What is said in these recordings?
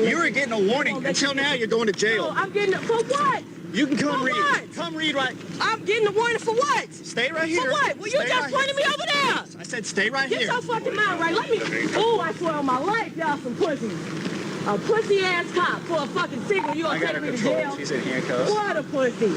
You were getting a warning. Until now, you're going to jail. No, I'm getting it for what? You can come For read. what? Come read right. I'm getting a warning for what? Stay right here. For what? Well, you Stay just right pointed me over there. I said stay right Get here. your fucking mind right. Let me. Oh, I swear on my life, y'all some pussies. A pussy ass cop for a fucking signal. You I gonna got take her me to controlled. jail? She's in handcuffs. What a pussy.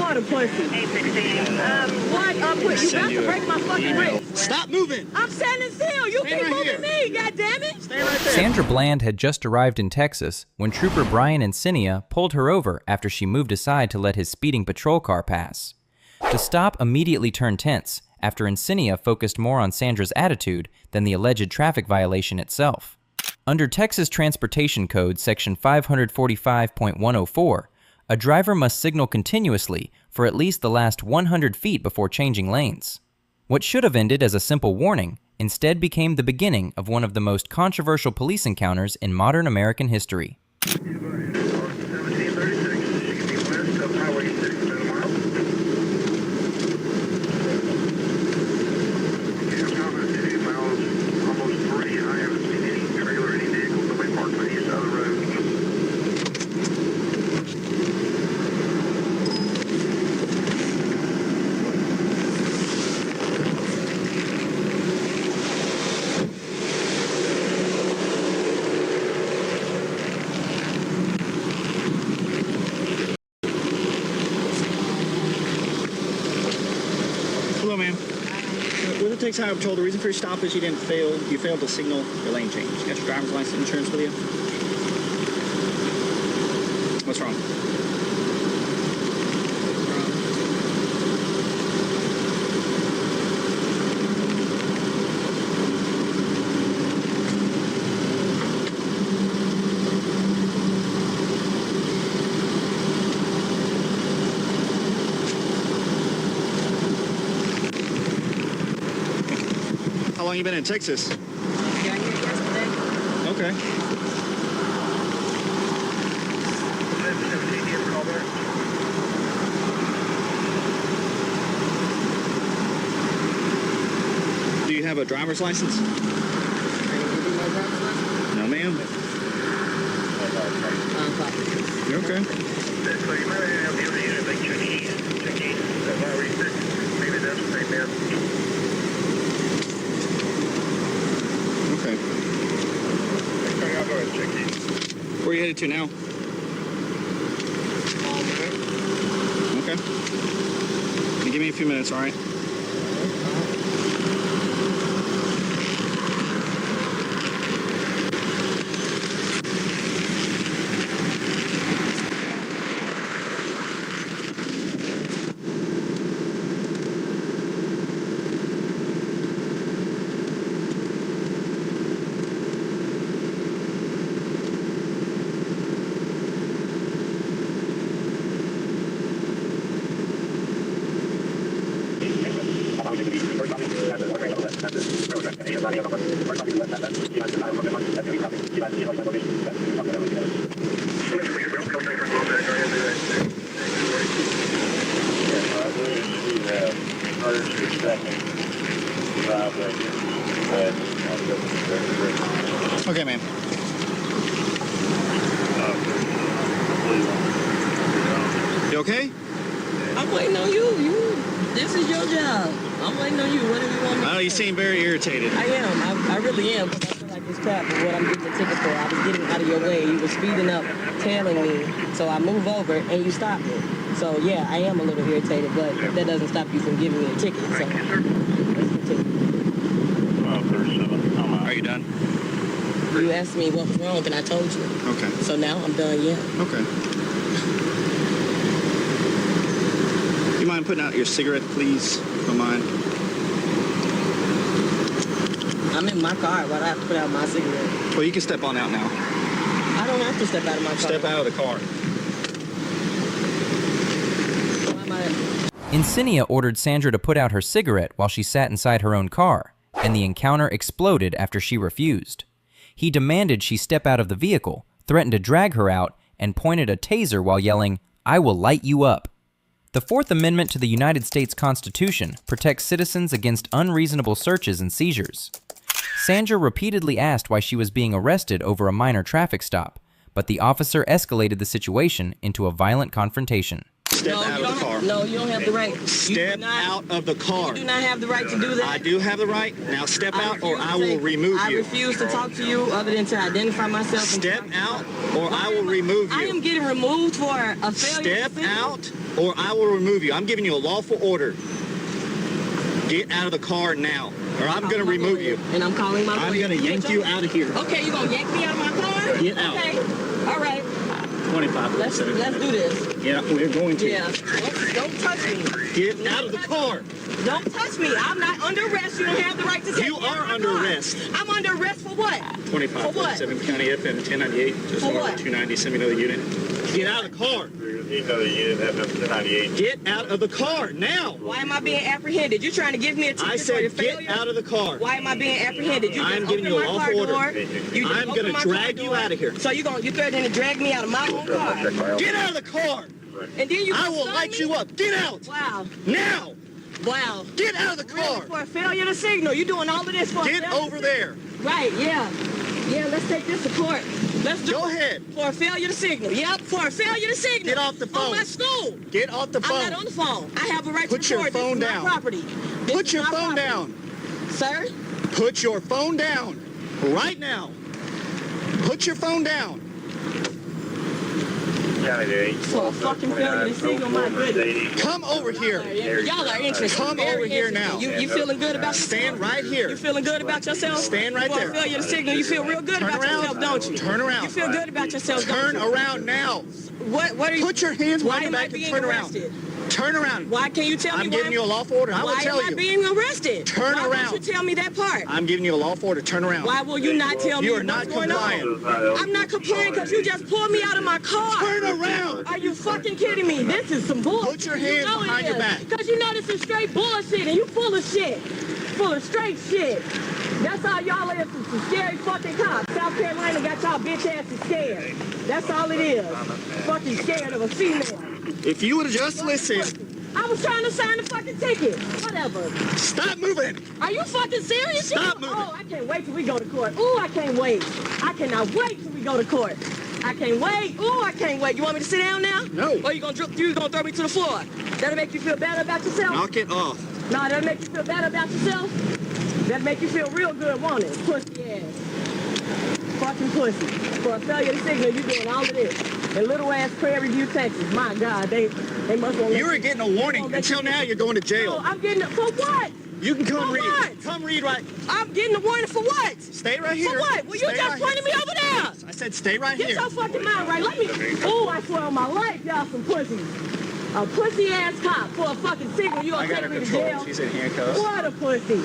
What a pussy. What a pussy. You got to break my fucking wrist. Stop moving. I'm standing still. You Stay keep right moving here. me. God damn it. Stay right there. Sandra Bland had just arrived in Texas when Trooper Brian Encinia pulled her over after she moved aside to let his speeding patrol car pass. The stop immediately turned tense after Encinia focused more on Sandra's attitude than the alleged traffic violation itself. Under Texas Transportation Code Section 545.104, a driver must signal continuously for at least the last 100 feet before changing lanes. What should have ended as a simple warning instead became the beginning of one of the most controversial police encounters in modern American history. 1736, she can be west of Highway 6 in a mile. Okay, I'm coming at 2 miles, almost 3, and I haven't seen any trailer or any vehicles. Nobody parked on the east side of the road. Hello, ma'am. Whether it takes Highway Patrol, the reason for your stop is you failed to signal your lane change. You got your driver's license and insurance with you? What's wrong? How long you been in Texas? Got here yesterday. Okay. 1117, you ever call back? Do you have a driver's license? No, ma'am. You're okay. So you might have the other unit, like Chucky's at Highway 6. Maybe that's what they meant. Okay. Okay, I'll go ahead and check these. Where are you headed to now? Okay. You give me a few minutes, all right? Okay, ma'am. You okay? I'm waiting on you. This is your job. I'm waiting on you. What do you want me I know you seem very irritated. I am. I really am. Because I feel like this crap is what I'm getting the ticket for. I was getting out of your way. You were speeding up, tailing me. So I move over and you stopped me. So yeah, I am a little irritated, but that doesn't stop you from giving me a ticket. So let's continue. Are you done? You asked me what was wrong, and I told you. Okay. So now I'm done. Yeah. Okay. You mind putting out your cigarette, please? Don't mind. I'm in my car. Why do I have to put out my cigarette? Well, you can step on out now. I don't have to step out of my car. Step out of the car. Why am I? Encinia ordered Sandra to put out her cigarette while she sat inside her own car, and the encounter exploded after she refused. He demanded she step out of the vehicle, threatened to drag her out, and pointed a taser while yelling, "I will light you up." The Fourth Amendment to the United States Constitution protects citizens against unreasonable searches and seizures. Sandra repeatedly asked why she was being arrested over a minor traffic stop, but the officer escalated the situation into a violent confrontation. Step out of the car. No, you don't have the right. Step out of the car. You do not have the right to do that. I do have the right. Now step out or I will refuse to remove I you. refuse to talk to you other than to identify myself. Step out or I will remove I am you. getting removed for a failure. Step out or I will remove you. I'm giving you a lawful order. Get out of the car now or I'm going to remove you. And I'm calling my I'm lawyer. going to yank you out of here. Okay, you gonna yank me out of my car? Get out. Okay. All right. 25. Let's do this. Yeah, we're going to. Yeah. Don't touch me. Get out of the car. Don't touch me. I'm not under arrest. You don't have the right to take You me out are of my under car. arrest. I'm under arrest for what? 25. For what? 7 County FM 1098. Just For north what? of 290. Send me another unit. Get out of the car. Another unit, FM 1098. Get out of the car now. Why am I being apprehended? You trying to give me a ticket I for your said failure? get out of the car. Why am I being apprehended? You I'm just giving opened you a my lawful car order. door. You just I'm opened gonna my drag car you door. out of here. So you threatening to drag me out of my own car. Get out of the car. And then you I will stun light me? you up. Get out. Wow. Now. Wow. Get out of the Really? car. For a failure to signal. You doing all of this for a Get failure over to there. signal? Right, yeah. Yeah, let's take this to court. Let's do Go it. ahead. For a failure to signal. Yep, for a failure to signal. Get off the phone. On my school. Get off the I'm not on phone. the phone. I have a right Put to your record. phone This is down. my property. This Put is your my phone property. down. Sir? Put your phone down. Right now. Put your phone down. For a fucking failure to signal, my goodness. Come over here. Y'all are interesting. Come Very over here interesting. now. You feeling good about yourself? Stand right here. You feeling good about yourself? Stand right For there. a failure to signal, you feel real good Turn about around. yourself, don't you? Turn around. You feel good about yourself, Turn don't you? around now. What are you? Put your hands Why behind am your I back and being turn arrested? around. Turn around. Why can't you tell me I'm why? giving you a lawful order. I will Why tell am I you. being arrested? Turn Why around. won't you tell me that part? I'm giving you a lawful order. Turn around. Why will you not tell me You are what's not going compliant. on? I'm not complying because you just pulled me out of my car. Turn around. Are you fucking kidding me? This is some bullshit. Put your hands behind your back. Because you know this is straight bullshit and you full of shit. Full of straight shit. That's all y'all is, some scary fucking cops. South Carolina got y'all bitch asses scared. That's all it is. Fucking scared of a female. If you would have just listened, I was trying to sign the fucking ticket. Whatever. stop moving. Are you fucking serious? Stop moving. Oh, I can't wait till we go to court. Ooh, I can't wait. I cannot wait till we go to court. I can't wait. Ooh, I can't wait. You want me to sit down now? No. Or you gonna throw me to the floor? That'll make you feel better about yourself? Knock it off. No, that'll make you feel better about yourself? That'll make you feel real good, won't it? Pussy ass. Fucking pussy. For a failure to signal, you doing all of this. In little ass Prairie View, Texas. My God, they must want You were getting a warning. Until now, you're going to No, jail. I'm getting it. For what? You can come For read. what? Come read right. I'm getting a warning for what? Stay right here. For what? Well, you Stay just right pointed me over there. here. I said stay right Get here. your fucking mind right. Let me. Oh, I swear on my life, y'all some pussies. A pussy ass cop for a fucking signal. You gonna take me to jail? She's in handcuffs. What a pussy.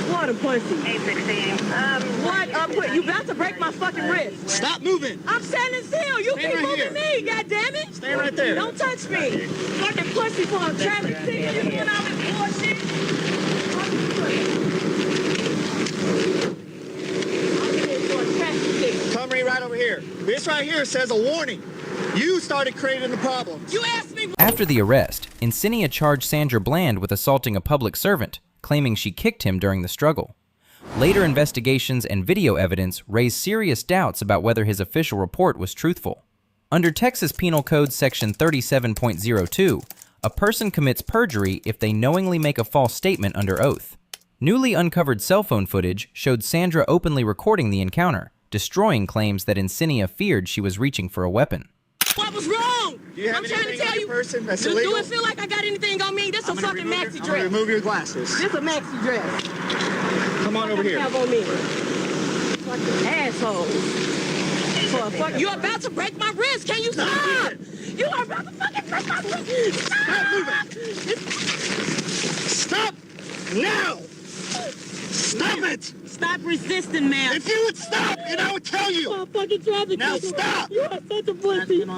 What a pussy. 816. What a pussy. You about to break my fucking wrist. Stop moving. I'm standing still. You Stay keep right moving me. God damn it. Stay right there. Don't touch me. Fucking pussy for a traffic signal. You doing all this bullshit? Fucking pussy. I'm here for a traffic signal. Come read right over here. This right here says a warning. You started creating the problem. You asked me. After the arrest, Insinia charged Sandra Bland with assaulting a public servant, claiming she kicked him during the struggle. Later investigations and video evidence raised serious doubts about whether his official report was truthful. Under Texas Penal Code Section 37.02, a person commits perjury if they knowingly make a false statement under oath. Newly uncovered cell phone footage showed Sandra openly recording the encounter, destroying claims that Insinia feared she was reaching for a weapon. What was wrong? Do you have I'm trying to anything tell on you. your person that's do illegal? it feel like I got anything on me? This a I'm gonna fucking remove maxi your- I'm gonna dress. remove your glasses. This a maxi dress. Come on over here. Have on me. Fucking asshole. For a fuck, you're about to break my wrist. Can you stop? You are about to fucking break my wrist. Stop moving. Stop now. Stop it. Stop resisting, man. If you would stop, and I would tell you. For a fucking traffic Now signal. stop. You are such a pussy. You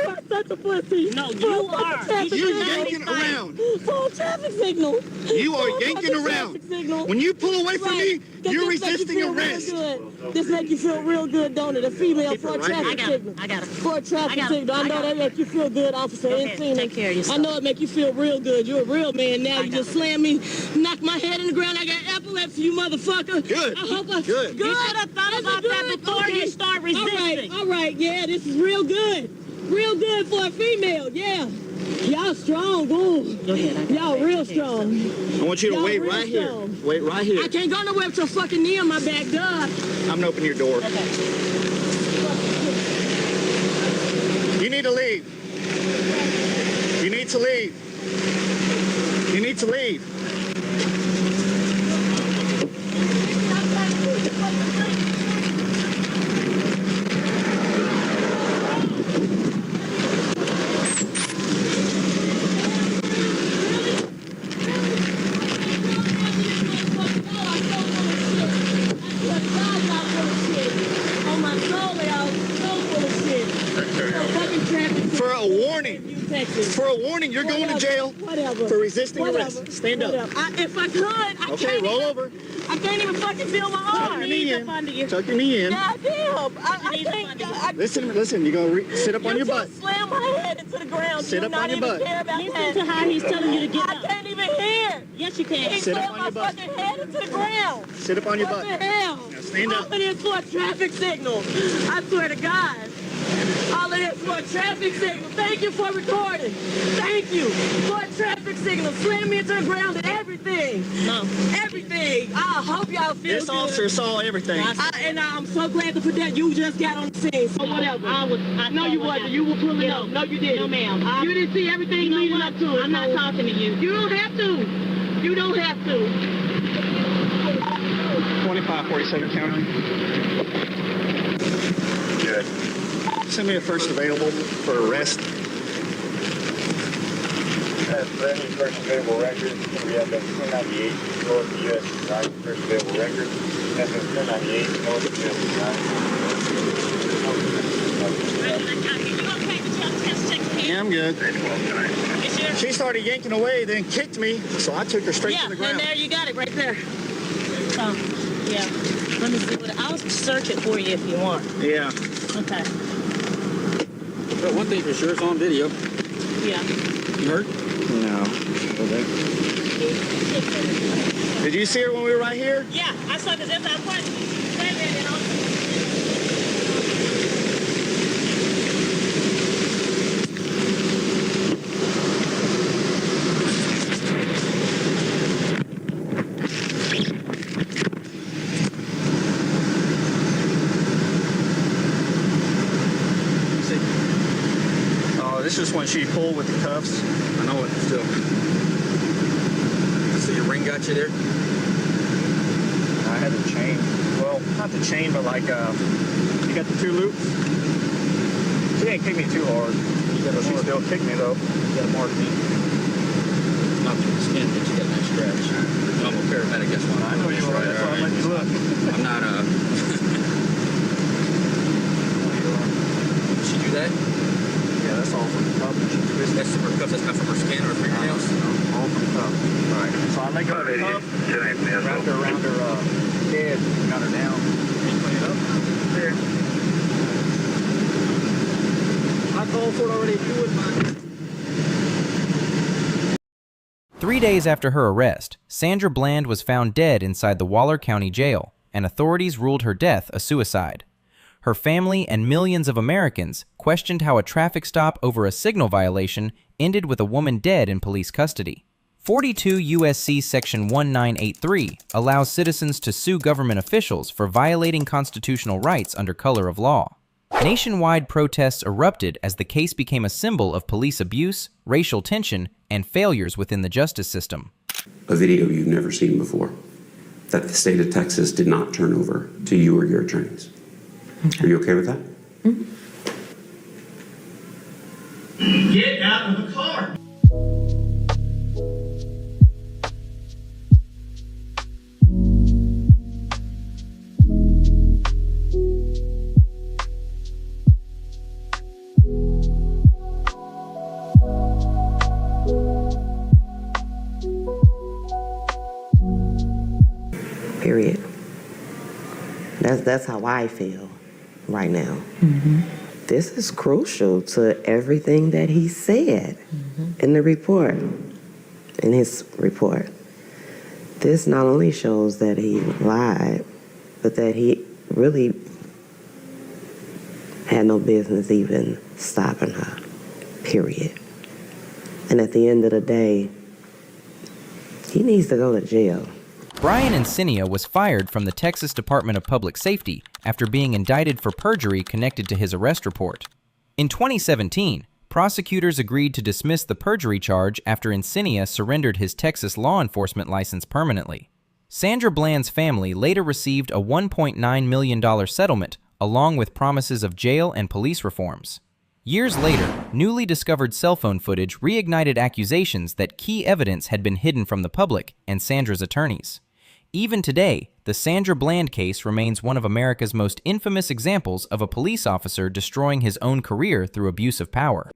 are such a pussy. No, you are. You're yanking around. For a traffic signal. You are For a yanking fucking around. traffic signal. When you pull away from Right. me, Does you're this make you resisting feel real arrest. good? This make you feel real good, don't it? A female Keep it for a right traffic here. signal. I got it. For a traffic I got it. signal. I know that make you feel good, Officer ahead. Encina. Take care of yourself. I know it make you feel real good. You're a real man now. You got just it. slammed me, knocked my head in the ground. I got epilepsy, you motherfucker. Good. Good. I hope I, Good. You should have thought about that before you start resisting. All right, yeah, this is real good. Real good for a female, yeah. Y'all strong, ooh. Go ahead. Y'all real strong. I want you to Y'all wait real right here. strong. Wait right here. I can't go nowhere with your fucking knee on my back, duh. I'm gonna open your door. You need to leave. You need to leave. You need to leave. On my soul, they all so full of shit. Fucking traffic. For a warning. Texas. For a warning, you're going to jail Whatever. for resisting Whatever. arrest. Stand up. Whatever. If I could, I Okay, can't roll even, over. I can't even fucking feel my Tuck arm. your knee in. Tuck your knee in. God damn. I can't. Listen. You're gonna sit up on your butt. just slam my head into the ground. Sit Do up not on your even butt. care about Listen that. to how he's telling you to get I up. can't even hear. Yes, you can. He Sit up slammed on my your butt. fucking head into the ground. Sit up on your What butt. the hell? Now stand up. All of this for a traffic signal. I swear to God. All of this for a traffic signal. Thank you for recording. Thank you for a traffic signal. Slam me into the ground and everything. No. Everything. I hope y'all feel This good. officer saw everything. And I'm so glad to put that. You just got on the scene, so whatever. No, you wasn't. You were pulling up. No, you didn't. No, ma'am. You didn't see everything You know leading what? up to it. I'm not talking to you. You don't have to. You don't have to. 2547 County. Good. Send me a first available for arrest. That's brand new first available record. We have that 1098 North US Drive first available record. That's that 1098 North US Drive. Yeah, I'm good. 12 tonight. She started yanking away, then kicked me, so I took her straight Yeah, to the and ground. there you got it right there. Oh, yeah. Let me see what I'll search it for you if you want. Yeah. Okay. But one thing for sure, it's on video. Yeah. You heard? No. Did you see her when we were right here? Yeah, I saw the zip. I put that in on. Oh, this is when she pulled with the cuffs. I know it still. So your ring got you there? I had the chain. Well, not the chain, but like, you got the two loops. She didn't kick me too hard. She still kicked me though. You got a mark me. Not through the skin, but you got a nice scratch. I'm a paramedic, guess what? I know you are. That's why I'm letting you look. I'm not, Did she do that? Yeah, that's all from the cuff. That's from her cuffs, that's not from her skin or her fingernails? All from the cuff. Right. So I let go of the cuff, wrapped her around her head, got her down. Can you clean it up? There. I called for it already. If you wouldn't mind. 3 days after her arrest, Sandra Bland was found dead inside the Waller County Jail, and authorities ruled her death a suicide. Her family and millions of Americans questioned how a traffic stop over a signal violation ended with a woman dead in police custody. 42 U.S.C. Section 1983 allows citizens to sue government officials for violating constitutional rights under color of law. Nationwide protests erupted as the case became a symbol of police abuse, racial tension, and failures within the justice system. A video you've never seen before that the state of Texas did not turn over to you or your attorneys. Are you okay with that? Get out of the car. Period. That's how I feel right now. This is crucial to everything that he said in the report, in his report. This not only shows that he lied, but that he really had no business even stopping her, period. And at the end of the day, he needs to go to jail. Brian Encinia was fired from the Texas Department of Public Safety after being indicted for perjury connected to his arrest report. In 2017, prosecutors agreed to dismiss the perjury charge after Encinia surrendered his Texas law enforcement license permanently. Sandra Bland's family later received a $1.9 million settlement, along with promises of jail and police reforms. Years later, newly discovered cell phone footage reignited accusations that key evidence had been hidden from the public and Sandra's attorneys. Even today, the Sandra Bland case remains one of America's most infamous examples of a police officer destroying his own career through abuse of power.